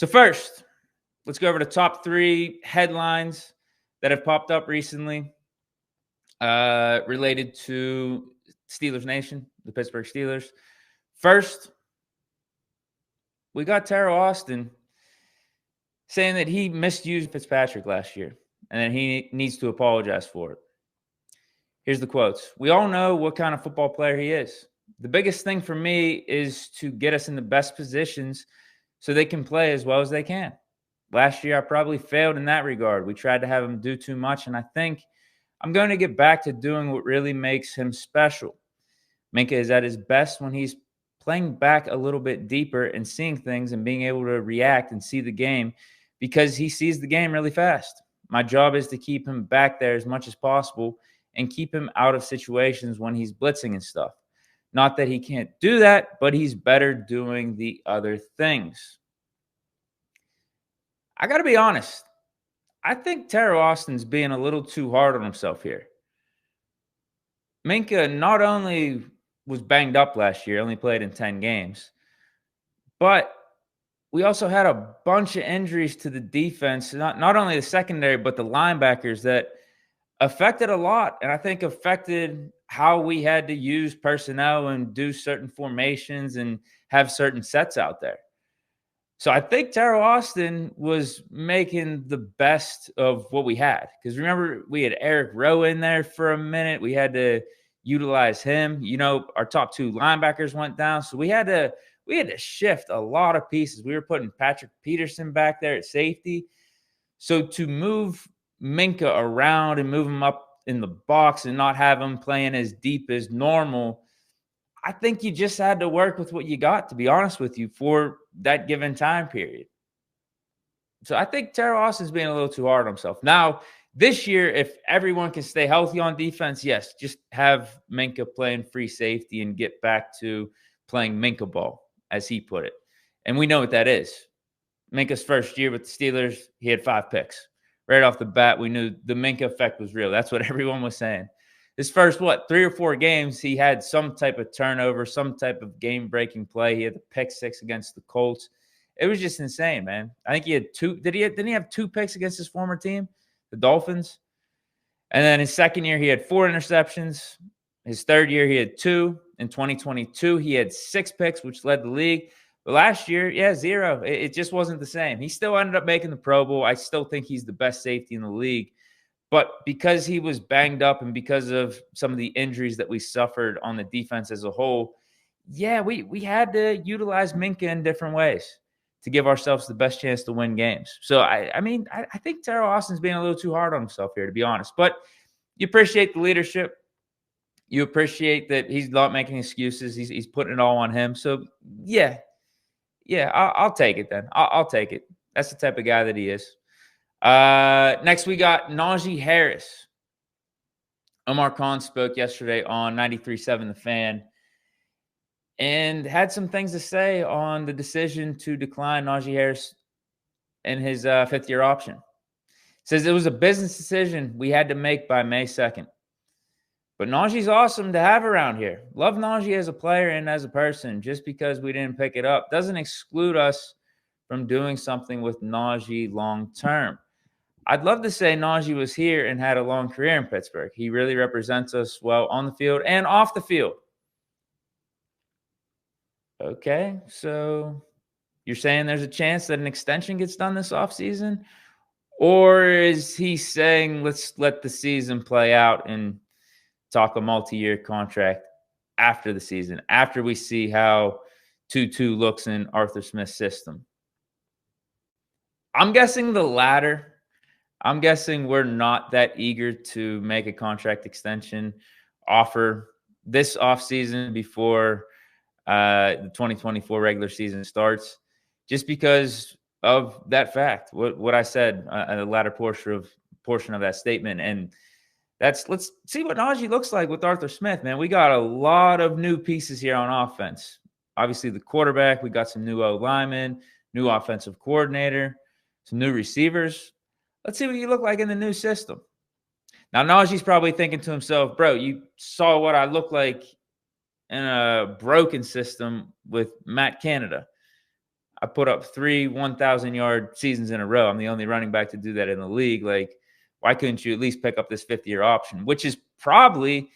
So first, let's go over the top 3 headlines that have popped up recently related to Steelers Nation, the Pittsburgh Steelers. First, we got Terrell Austin saying that he misused Fitzpatrick last year and that he needs to apologize for it. Here's the quotes. We all know what kind of football player he is. The biggest thing for me is to get us in the best positions so they can play as well as they can. Last year, I probably failed in that regard. We tried to have him do too much, and I think I'm going to get back to doing what really makes him special. Minkah is at his best when he's playing back a little bit deeper and seeing things and being able to react and see the game because he sees the game really fast. My job is to keep him back there as much as possible and keep him out of situations when he's blitzing and stuff. Not that he can't do that, but he's better doing the other things. I got to be honest. I think Terrell Austin's being a little too hard on himself here. Minkah not only was banged up last year, only played in 10 games, but we also had a bunch of injuries to the defense, not only the secondary, but the linebackers that affected a lot, and I think affected how we had to use personnel and do certain formations and have certain sets out there. So I think Terrell Austin was making the best of what we had. Because remember, we had Eric Rowe in there for a minute. We had to utilize him. You know, our top 2 linebackers went down. So we had to shift a lot of pieces. We were putting Patrick Peterson back there at safety. So to move Minkah around and move him up in the box and not have him playing as deep as normal, I think you just had to work with what you got, to be honest with you, for that given time period. So I think Terrell Austin's being a little too hard on himself. Now, this year, if everyone can stay healthy on defense, yes, just have Minkah playing free safety and get back to playing Minkah ball, as he put it. And we know what that is. Minkah's first year with the Steelers, he had 5 picks. Right off the bat, we knew the Minkah effect was real. That's what everyone was saying. His first, 3 or 4 games, he had some type of turnover, some type of game-breaking play. He had the pick 6 against the Colts. It was just insane, man. I think he had 2. Didn't he have 2 picks against his former team, the Dolphins? And then his second year, he had 4 interceptions. His third year, he had 2. In 2022, he had 6 picks, which led the league. But last year, 0. It just wasn't the same. He still ended up making the Pro Bowl. I still think he's the best safety in the league. But because he was banged up and because of some of the injuries that we suffered on the defense as a whole, we had to utilize Minkah in different ways to give ourselves the best chance to win games. So, I think Terrell Austin's being a little too hard on himself here, to be honest. But you appreciate the leadership. You appreciate that he's not making excuses. He's putting it all on him. So, I'll take it then. I'll take it. That's the type of guy that he is. Next, we got Najee Harris. Omar Khan spoke yesterday on 93.7 The Fan and had some things to say on the decision to decline Najee Harris in his 5th-year option. Says it was a business decision we had to make by May 2nd. But Najee's awesome to have around here. Love Najee as a player and as a person. Just because we didn't pick it up doesn't exclude us from doing something with Najee long term. I'd love to say Najee was here and had a long career in Pittsburgh. He really represents us well on the field and off the field. Okay, so you're saying there's a chance that an extension gets done this offseason? Or is he saying let's let the season play out and talk a multi-year contract after the season, after we see how Tutu looks in Arthur Smith's system? I'm guessing the latter. I'm guessing we're not that eager to make a contract extension offer this offseason before the 2024 regular season starts, just because of that fact, what I said in the latter portion of that statement. And let's see what Najee looks like with Arthur Smith, man. We got a lot of new pieces here on offense. Obviously, the quarterback, we got some new O-linemen, new offensive coordinator, some new receivers. Let's see what you look like in the new system. Now, Najee's probably thinking to himself, bro, you saw what I look like in a broken system with Matt Canada. I put up 3 1,000-yard seasons in a row. I'm the only running back to do that in the league. Like, why couldn't you at least pick up this fifth-year option? Which is probably,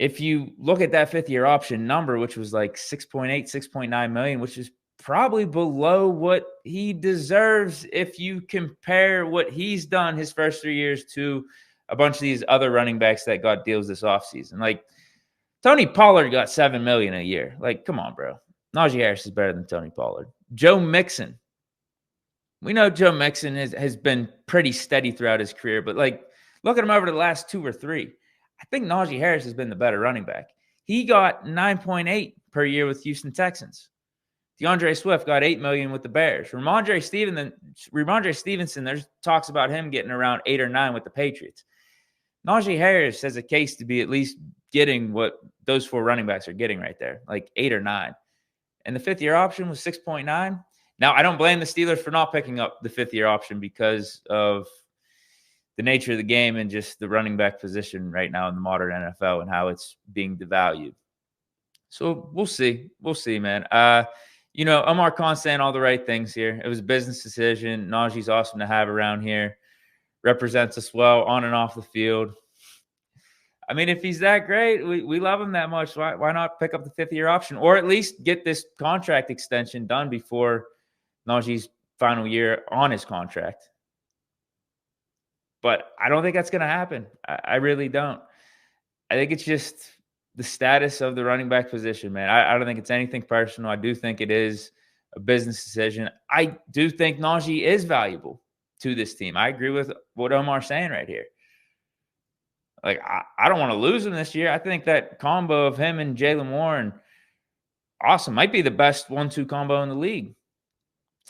if you look at that fifth-year option number, which was like 6.8, 6.9 million, which is probably below what he deserves if you compare what he's done his first 3 years to a bunch of these other running backs that got deals this offseason. Like, Tony Pollard got $7 million a year. Like, come on, bro. Najee Harris is better than Tony Pollard. Joe Mixon. We know Joe Mixon has been pretty steady throughout his career, but like, look at him over the last 2 or 3. I think Najee Harris has been the better running back. He got 9.8 per year with Houston Texans. DeAndre Swift got $8 million with the Bears. Ramondre Stevenson, there's talks about him getting around 8 or 9 with the Patriots. Najee Harris has a case to be at least getting what those 4 running backs are getting right there, like 8 or 9. And the fifth-year option was 6.9. Now, I don't blame the Steelers for not picking up the fifth-year option because of the nature of the game and just the running back position right now in the modern NFL and how it's being devalued. So we'll see. We'll see, man. Omar Khan's saying all the right things here. It was a business decision. Najee's awesome to have around here. Represents us well on and off the field. I mean, if he's that great, we love him that much. Why not pick up the fifth-year option or at least get this contract extension done before Najee's final year on his contract? But I don't think that's going to happen. I really don't. I think it's just the status of the running back position, man. I don't think it's anything personal. I do think it is a business decision. I do think Najee is valuable to this team. I agree with what Omar's saying right here. Like, I don't want to lose him this year. I think that combo of him and Jaylen Warren, awesome. Might be the best 1-2 combo in the league.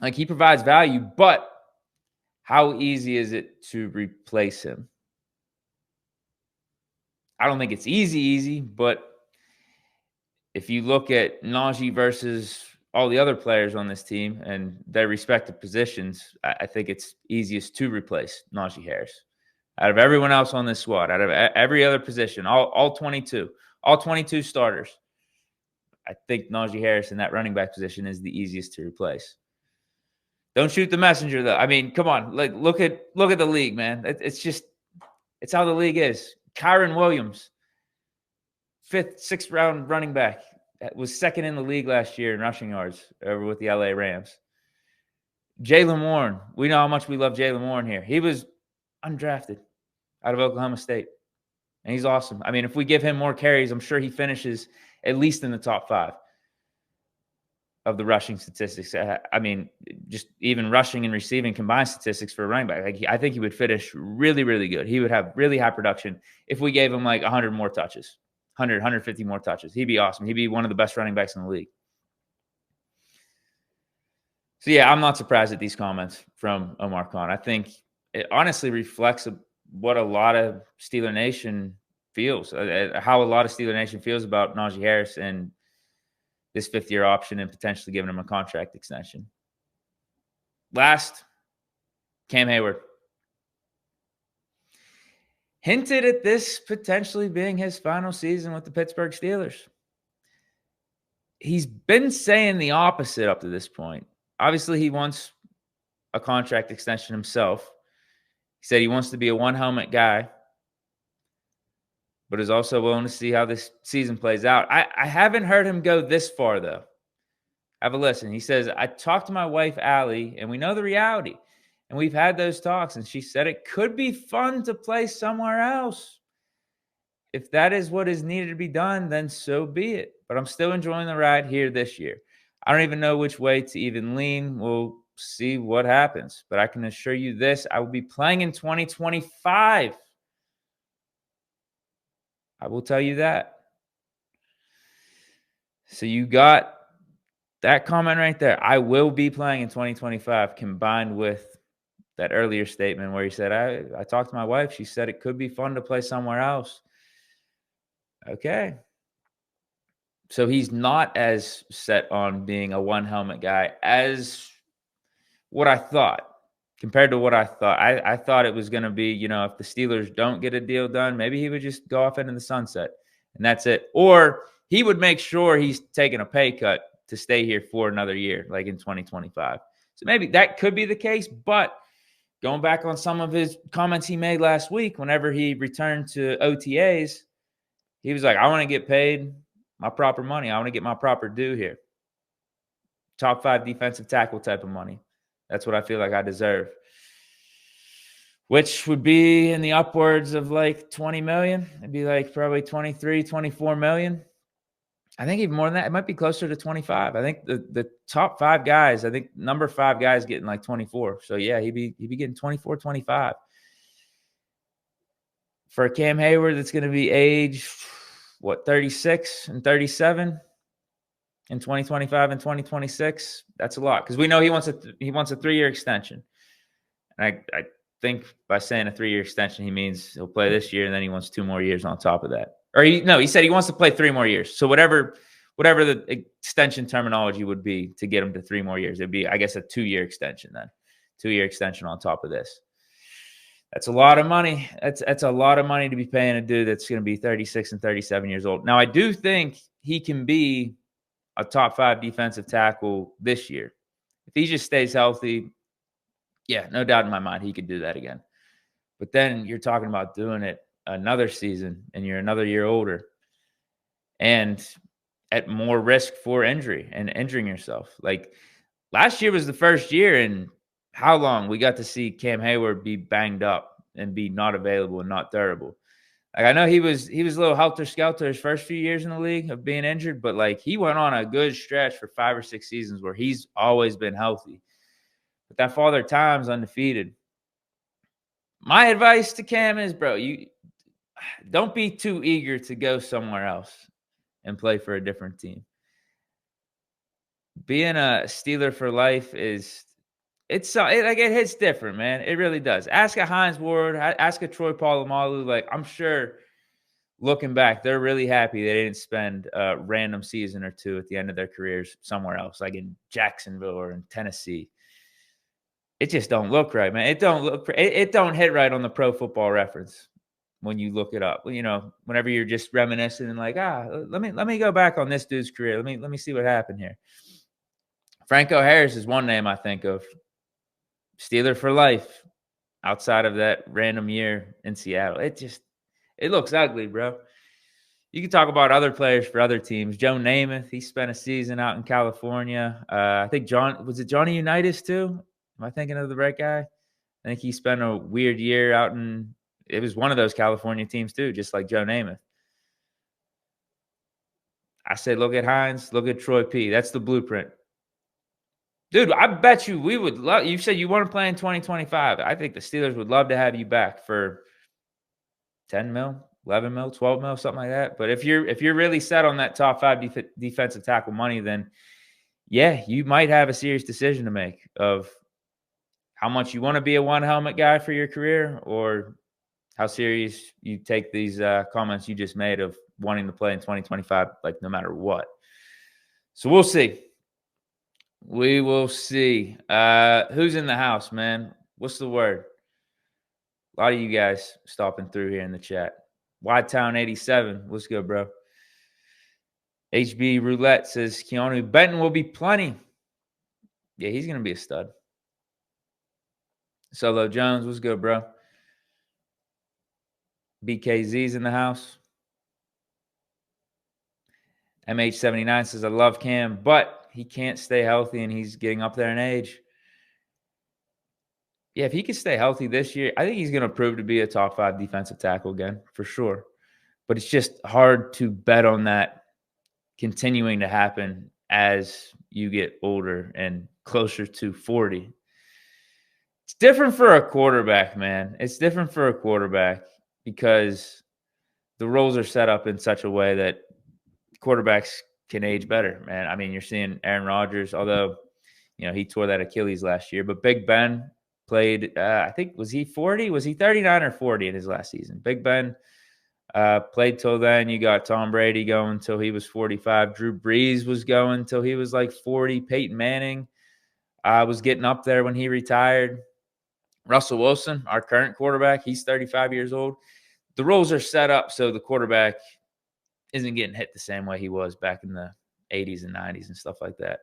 Like, he provides value, but how easy is it to replace him? I don't think it's easy, but if you look at Najee versus all the other players on this team and their respective positions, I think it's easiest to replace Najee Harris. Out of everyone else on this squad, out of every other position, all 22 starters, I think Najee Harris in that running back position is the easiest to replace. Don't shoot the messenger, though. I mean, come on. Like, look at the league, man. It's how the league is. Kyron Williams, 5th, 6th round running back, was 2nd in the league last year in rushing yards over with the LA Rams. Jaylen Warren, we know how much we love Jaylen Warren here. He was undrafted out of Oklahoma State, and he's awesome. I mean, if we give him more carries, I'm sure he finishes at least in the top 5 of the rushing statistics. I mean, just even rushing and receiving combined statistics for a running back. Like, I think he would finish really, really good. He would have really high production if we gave him like 100 more touches, 150 more touches. He'd be awesome. He'd be one of the best running backs in the league. So, yeah, I'm not surprised at these comments from Omar Khan. I think it honestly reflects what a lot of Steeler Nation feels, how a lot of Steeler Nation feels about Najee Harris and this 5th-year option and potentially giving him a contract extension. Last, Cam Heyward. Hinted at this potentially being his final season with the Pittsburgh Steelers. He's been saying the opposite up to this point. Obviously, he wants a contract extension himself. He said he wants to be a one-helmet guy, but is also willing to see how this season plays out. I haven't heard him go this far, though. Have a listen. He says, I talked to my wife, Allie, and we know the reality. And we've had those talks, and she said it could be fun to play somewhere else. If that is what is needed to be done, then so be it. But I'm still enjoying the ride here this year. I don't even know which way to even lean. We'll see what happens. But I can assure you this, I will be playing in 2025. I will tell you that. So you got that comment right there. I will be playing in 2025, combined with that earlier statement where he said, I talked to my wife. She said it could be fun to play somewhere else. Okay. So he's not as set on being a one-helmet guy as what I thought. Compared to what I thought. I thought it was going to be, if the Steelers don't get a deal done, maybe he would just go off into the sunset, and that's it. Or he would make sure he's taking a pay cut to stay here for another year, like in 2025. So maybe that could be the case. But going back on some of his comments he made last week, whenever he returned to OTAs, he was like, I want to get paid my proper money. I want to get my proper due here. Top 5 defensive tackle type of money. That's what I feel like I deserve. Which would be in the upwards of like 20 million. It'd be like probably 23, 24 million. I think even more than that. It might be closer to 25. I think the top 5 guys, I think number 5 guys getting like 24. So yeah, he'd be getting 24, 25. For Cam Heyward, that's going to be age, 36 and 37 in 2025 and 2026. That's a lot, because we know he wants a 3-year extension. And I think by saying a 3-year extension, he means he'll play this year and then he wants 2 more years on top of that. Or he said he wants to play 3 more years. So whatever the extension terminology would be to get him to 3 more years, it'd be, I guess, a 2-year extension then. 2-year extension on top of this. That's a lot of money. That's a lot of money to be paying a dude that's going to be 36 and 37 years old. Now, I do think he can be a top 5 defensive tackle this year. If he just stays healthy, yeah, no doubt in my mind he could do that again. But then you're talking about doing it another season and you're another year older and at more risk for injury and injuring yourself. Like last year was the first year in how long we got to see Cam Heyward be banged up and be not available and not durable. Like I know he was a little helter-skelter his first few years in the league of being injured, but like he went on a good stretch for 5 or 6 seasons where he's always been healthy. But that Father Time's undefeated. My advice to Cam is, bro, you don't be too eager to go somewhere else and play for a different team. Being a Steeler for life it hits different, man. It really does. Ask a Hines Ward, ask a Troy Polamalu. Like, I'm sure looking back, they're really happy they didn't spend a random season or 2 at the end of their careers somewhere else, like in Jacksonville or in Tennessee. It just don't look right, man. It don't hit right on the Pro Football Reference when you look it up. You know, whenever you're just reminiscing and like, let me go back on this dude's career. Let me see what happened here. Franco Harris is one name I think of. Steeler for life outside of that random year in Seattle. It looks ugly, bro. You can talk about other players for other teams. Joe Namath, he spent a season out in California. I think Johnny Unitas too? Am I thinking of the right guy? I think he spent a weird year out in – it was one of those California teams too, just like Joe Namath. I say look at Hines, look at Troy P. That's the blueprint. Dude, I bet you we would love – you said you want to play in 2025. I think the Steelers would love to have you back for 10 mil, 11 mil, 12 mil, something like that. But if you're really set on that top 5 defensive tackle money, then, yeah, you might have a serious decision to make of how much you want to be a one-helmet guy for your career or how serious you take these comments you just made of wanting to play in 2025, like no matter what. So we'll see. We will see. Who's in the house, man? What's the word? A lot of you guys stopping through here in the chat. Town87, what's good, bro? HB Roulette says Keanu Benton will be plenty. Yeah, he's going to be a stud. Solo Jones, what's good, bro? BKZ's in the house. MH79 says, I love Cam, but he can't stay healthy and he's getting up there in age. Yeah, if he can stay healthy this year, I think he's going to prove to be a top 5 defensive tackle again, for sure. But it's just hard to bet on that continuing to happen as you get older and closer to 40. It's different for a quarterback, man. It's different for a quarterback because the roles are set up in such a way that quarterbacks can age better, man. I mean, you're seeing Aaron Rodgers, although, he tore that Achilles last year. But Big Ben played, I think, was he 40? Was he 39 or 40 in his last season? Big Ben played till then. You got Tom Brady going till he was 45. Drew Brees was going till he was like 40. Peyton Manning was getting up there when he retired. Russell Wilson, our current quarterback, he's 35 years old. The roles are set up so the quarterback isn't getting hit the same way he was back in the 80s and 90s and stuff like that.